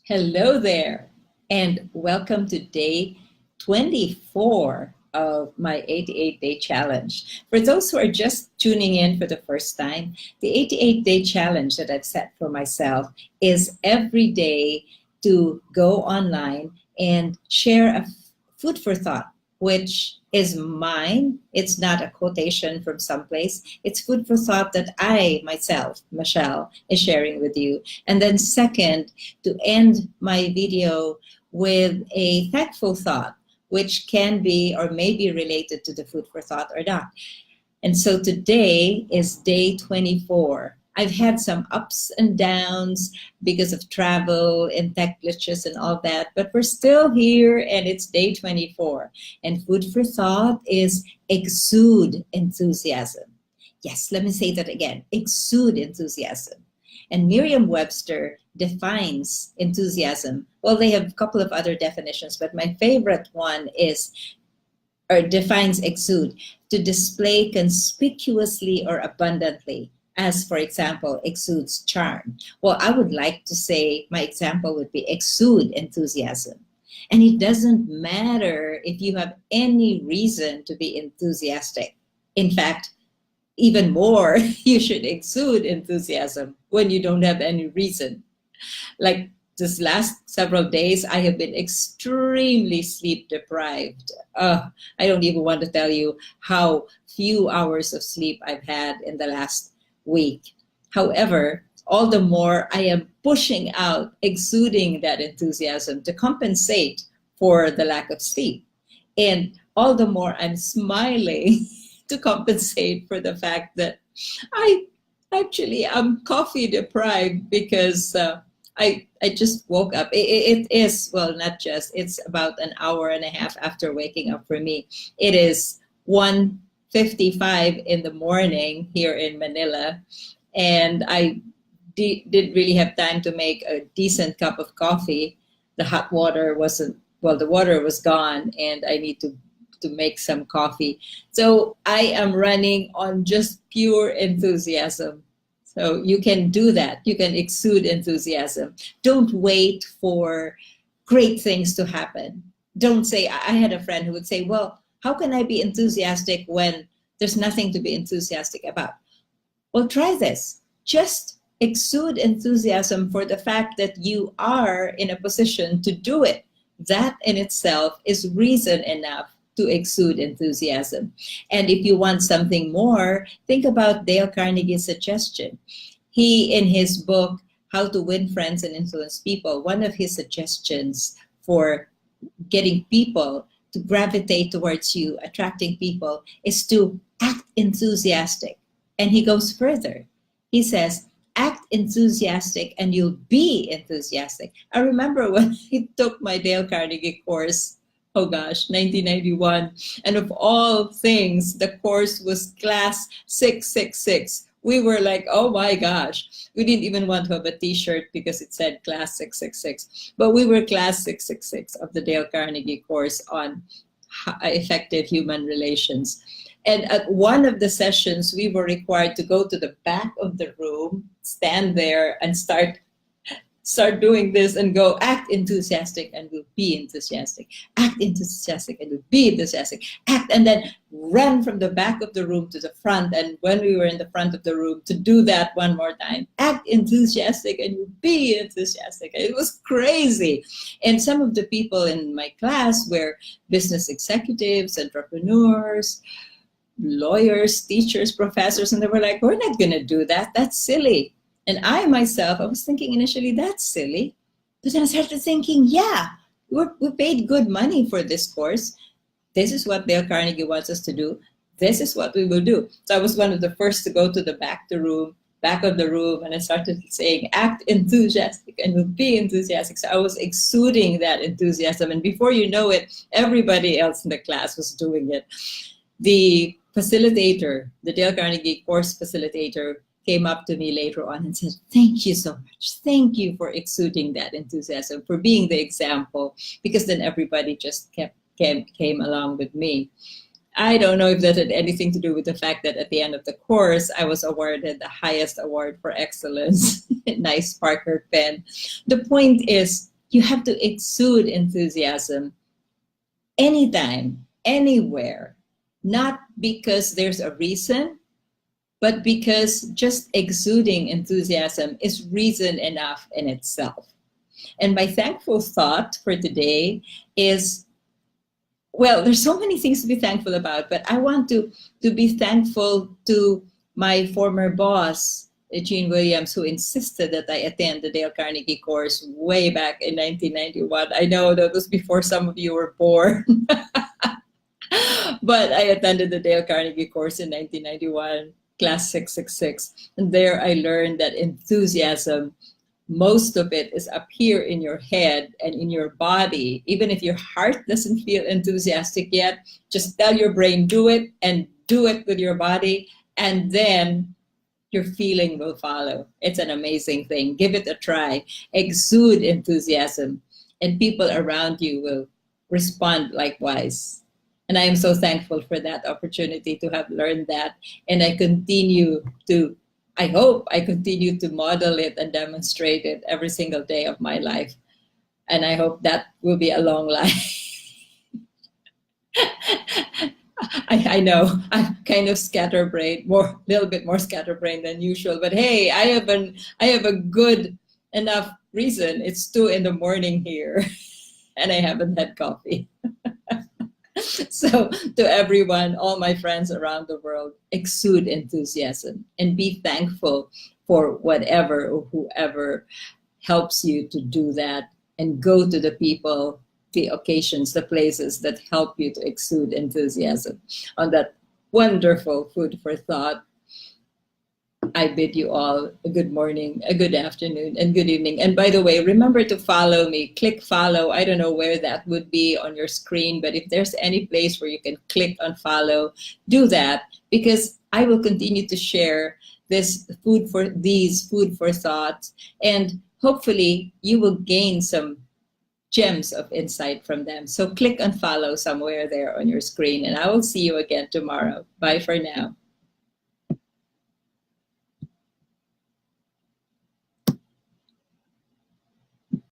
Hello there, and welcome to day 24 of my 88-day challenge. For those who are just tuning in for the first time, the 88-day challenge that I've set for myself is every day to go online and share a food for thought, which is mine. It's not a quotation from someplace. It's food for thought that I, myself, Michelle, is sharing with you. And then second, to end my video with a thankful thought, which can be or may be related to the food for thought or not. And so today is day 24. I've had some ups and downs because of travel and tech glitches and all that, but we're still here and it's day 24. And food for thought is exude enthusiasm. Yes, let me say that again, exude enthusiasm. And Merriam-Webster defines enthusiasm. Well, they have a couple of other definitions, but my favorite one is, or defines exude, to display conspicuously or abundantly, as for example, exudes charm. Well, I would like to say my example would be exude enthusiasm. And it doesn't matter if you have any reason to be enthusiastic. In fact, even more, you should exude enthusiasm when you don't have any reason. Like this last several days, I have been extremely sleep deprived. I don't even want to tell you how few hours of sleep I've had in the last week. However, all the more I am pushing out, exuding that enthusiasm to compensate for the lack of sleep. And all the more I'm smiling to compensate for the fact that I actually am coffee deprived because I just woke up. It is, well, not just, it's about an hour and a half after waking up for me. It is 1:55 in the morning here in Manila, and I didn't really have time to make a decent cup of coffee. The hot water wasn't, well, the water was gone, and I need to make some coffee. So I am running on just pure enthusiasm. So you can do that. You can exude enthusiasm. Don't wait for great things to happen. Don't say, I had a friend who would say, well, how can I be enthusiastic when there's nothing to be enthusiastic about? Well, try this. Just exude enthusiasm for the fact that you are in a position to do it. That in itself is reason enough to exude enthusiasm. And if you want something more, think about Dale Carnegie's suggestion. He, in his book, How to Win Friends and Influence People, one of his suggestions for getting people to gravitate towards you, attracting people, is to act enthusiastic. And he goes further. He says, act enthusiastic and you'll be enthusiastic. I remember when he took my Dale Carnegie course, oh gosh, 1991. And of all things, the course was class 666. We were like, oh my gosh. We didn't even want to have a t-shirt because it said class 666. But we were class 666 of the Dale Carnegie course on effective human relations. And at one of the sessions, we were required to go to the back of the room, stand there and start doing this and go, act enthusiastic and we'll be enthusiastic. Act enthusiastic and we'll be enthusiastic. Act, and then run from the back of the room to the front. And when we were in the front of the room, to do that one more time. Act enthusiastic and you'll be enthusiastic. It was crazy. And some of the people in my class were business executives, entrepreneurs, lawyers, teachers, professors, and they were like, we're not going to do that. That's silly. And I myself, I was thinking initially, that's silly. But then I started thinking, yeah, we paid good money for this course. This is what Dale Carnegie wants us to do. This is what we will do. So I was one of the first to go to the back of the room, and I started saying, act enthusiastic and we'll be enthusiastic. So I was exuding that enthusiasm. And before you know it, everybody else in the class was doing it. The facilitator, the Dale Carnegie course facilitator, came up to me later on and said, thank you so much. Thank you for exuding that enthusiasm, for being the example, because then everybody just came along with me. I don't know if that had anything to do with the fact that at the end of the course, I was awarded the highest award for excellence. Nice Parker pen. The point is, you have to exude enthusiasm anytime, anywhere, not because there's a reason, but because just exuding enthusiasm is reason enough in itself. And my thankful thought for today is, well, there's so many things to be thankful about, but I want to be thankful to my former boss, Gene Williams, who insisted that I attend the Dale Carnegie Course way back in 1991. I know that was before some of you were born, but I attended the Dale Carnegie Course in 1991, class 666. And there I learned that enthusiasm, most of it is up here in your head and in your body. Even if your heart doesn't feel enthusiastic yet, just tell your brain, do it, and do it with your body, and then your feeling will follow. It's an amazing thing. Give it a try. Exude enthusiasm, and people around you will respond likewise. And I am so thankful for that opportunity to have learned that. And I hope I continue to model it and demonstrate it every single day of my life. And I hope that will be a long life. I know I'm kind of scatterbrained, a little bit more scatterbrained than usual. But hey, I have a good enough reason. It's 2 a.m. here, and I haven't had coffee. So to everyone, all my friends around the world, exude enthusiasm and be thankful for whatever or whoever helps you to do that, and go to the people, the occasions, the places that help you to exude enthusiasm. On that wonderful food for thought, I bid you all a good morning, a good afternoon, and good evening. And by the way, remember to follow me. Click follow. I don't know where that would be on your screen, but if there's any place where you can click on follow, do that, because I will continue to share these food for thoughts, and hopefully you will gain some gems of insight from them. So click on follow somewhere there on your screen, and I will see you again tomorrow. Bye for now.